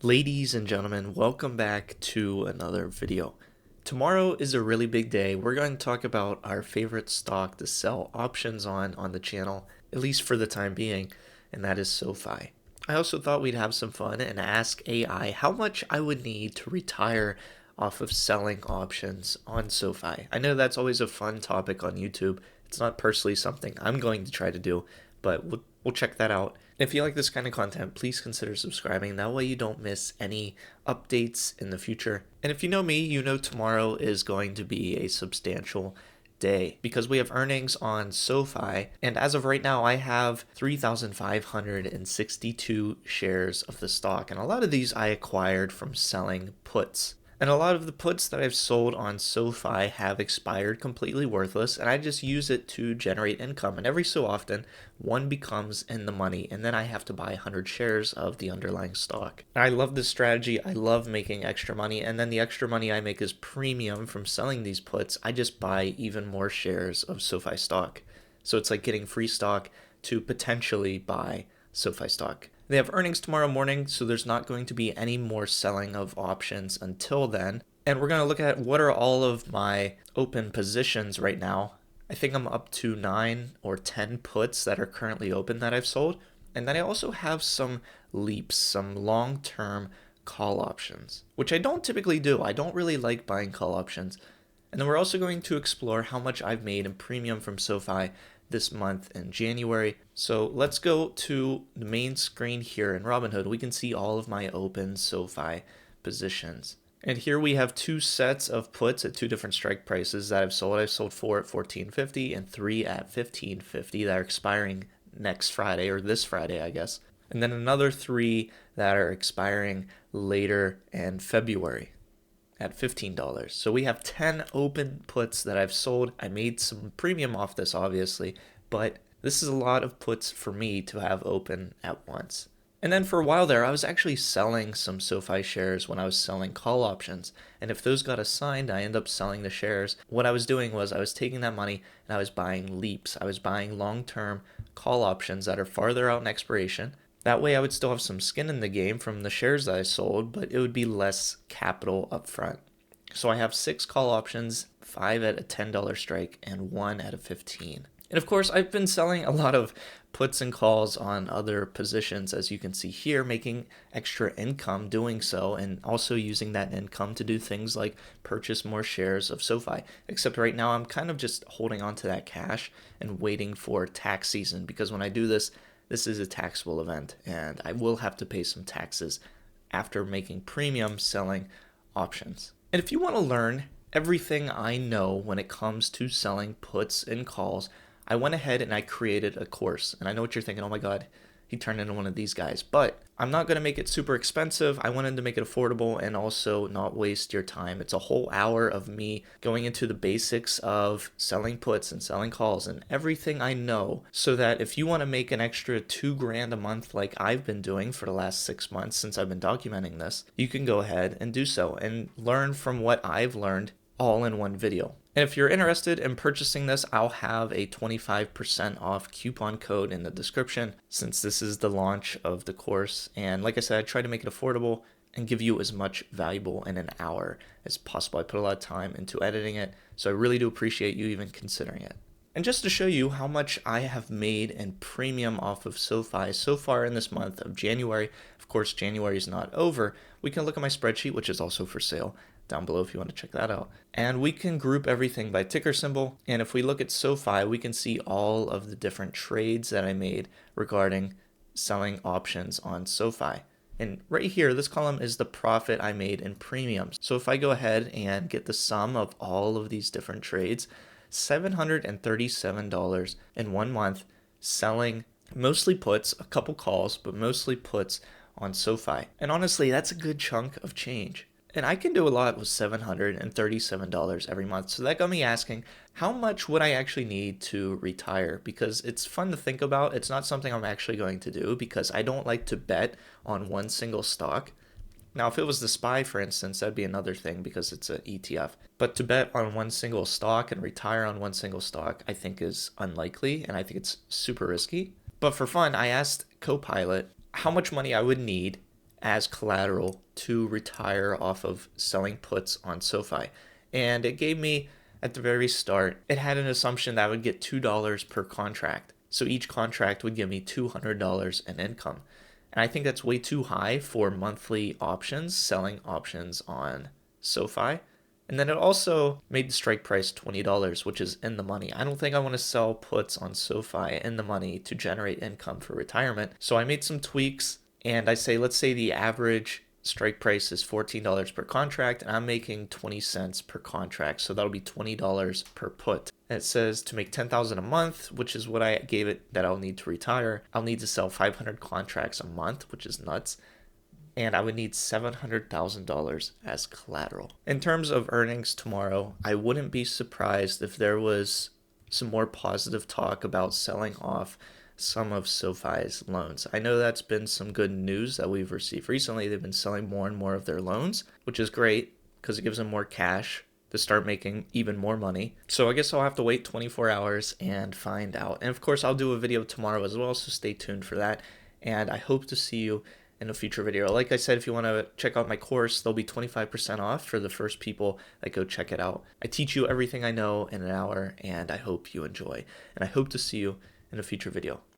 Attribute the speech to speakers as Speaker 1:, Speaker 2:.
Speaker 1: Ladies and gentlemen, welcome back to another video. Tomorrow is a really big day. We're going to talk about our favorite stock to sell options on the channel, at least for the time being, and that is Sofi. I also thought we'd have some fun and ask AI how much I would need to retire off of selling options on Sofi. I know that's always a fun topic on YouTube. It's not personally something I'm going to try to do, but we'll check that out. If you like this kind of content, please consider subscribing. That way you don't miss any updates in the future. And if you know me, you know tomorrow is going to be a substantial day because we have earnings on Sofi. And as of right now, I have 3,562 shares of the stock. And a lot of these I acquired from selling puts. And a lot of the puts that I've sold on Sofi have expired completely worthless, and I just use it to generate income. And every so often, one becomes in the money, and then I have to buy 100 shares of the underlying stock. I love this strategy. I love making extra money, and then the extra money I make is premium from selling these puts. I just buy even more shares of Sofi stock. So it's like getting free stock to potentially buy Sofi stock. They have earnings tomorrow morning, so there's not going to be any more selling of options until then. And we're going to look at what are all of my open positions right now. I think I'm up to 9 or 10 puts that are currently open that I've sold. And then I also have some leaps, some long-term call options, which I don't typically do. I don't really like buying call options. And then we're also going to explore how much I've made in premium from Sofi this month in January. So let's go to the main screen here in Robinhood. We can see all of my open Sofi positions. And here we have two sets of puts at two different strike prices that I've sold. I've sold 4 at $14.50 and 3 at $15.50 that are expiring next Friday, or this Friday, I guess. And then another 3 that are expiring later in February at $15. So we have 10 open puts that I've sold. I made some premium off this, obviously, but this is a lot of puts for me to have open at once. And then for a while there, I was actually selling some Sofi shares when I was selling call options. And if those got assigned, I end up selling the shares. What I was doing was I was taking that money and I was buying leaps. I was buying long-term call options that are farther out in expiration. That way I would still have some skin in the game from the shares that I sold, but it would be less capital up front. So I have 6 call options, 5 at a $10 strike, and 1 at a 15. And of course, I've been selling a lot of puts and calls on other positions, as you can see here, making extra income doing so, and also using that income to do things like purchase more shares of Sofi. Except right now, I'm kind of just holding on to that cash and waiting for tax season, because when I do this, this is a taxable event, and I will have to pay some taxes after making premium selling options. And if you want to learn everything I know when it comes to selling puts and calls, I went ahead and I created a course. And I know what you're thinking, oh my God, he turned into one of these guys. But I'm not going to make it super expensive. I wanted to make it affordable and also not waste your time. It's a whole hour of me going into the basics of selling puts and selling calls and everything I know, so that if you want to make an extra $2,000 a month like I've been doing for the last 6 months since I've been documenting this, you can go ahead and do so and learn from what I've learned all in one video. And if you're interested in purchasing this, I'll have a 25% off coupon code in the description, since this is the launch of the course. And like I said, I try to make it affordable and give you as much valuable in an hour as possible. I put a lot of time into editing it, so I really do appreciate you even considering it. And just to show you how much I have made in premium off of Sofi so far in this month of January, of course January is not over, we can look at my spreadsheet, which is also for sale down below if you want to check that out. And we can group everything by ticker symbol. And if we look at Sofi, we can see all of the different trades that I made regarding selling options on Sofi. And right here, this column is the profit I made in premiums. So if I go ahead and get the sum of all of these different trades, $737 in 1 month selling mostly puts, a couple calls, but mostly puts on Sofi. And honestly, that's a good chunk of change. And I can do a lot with $737 every month. So that got me asking, how much would I actually need to retire? Because it's fun to think about. It's not something I'm actually going to do because I don't like to bet on one single stock. Now, if it was the SPY, for instance, that'd be another thing because it's an ETF. But to bet on one single stock and retire on one single stock, I think is unlikely, and I think it's super risky. But for fun, I asked Copilot how much money I would need as collateral to retire off of selling puts on SoFi. And it gave me, at the very start, it had an assumption that I would get $2 per contract. So each contract would give me $200 in income. And I think that's way too high for monthly options, selling options on SoFi. And then it also made the strike price $20, which is in the money. I don't think I want to sell puts on SoFi in the money to generate income for retirement. So I made some tweaks and I say, let's say the average strike price is $14 per contract and I'm making 20 cents per contract. So that'll be $20 per put. And it says to make 10,000 a month, which is what I gave it that I'll need to retire. I'll need to sell 500 contracts a month, which is nuts. And I would need $700,000 as collateral. In terms of earnings tomorrow, I wouldn't be surprised if there was some more positive talk about selling off some of SoFi's loans. I know that's been some good news that we've received recently. They've been selling more and more of their loans, which is great because it gives them more cash to start making even more money. So I guess I'll have to wait 24 hours and find out. And of course, I'll do a video tomorrow as well, so stay tuned for that. And I hope to see you in a future video. Like I said, if you want to check out my course, there'll be 25% off for the first people that go check it out. I teach you everything I know in an hour, and I hope you enjoy. And I hope to see you in a future video.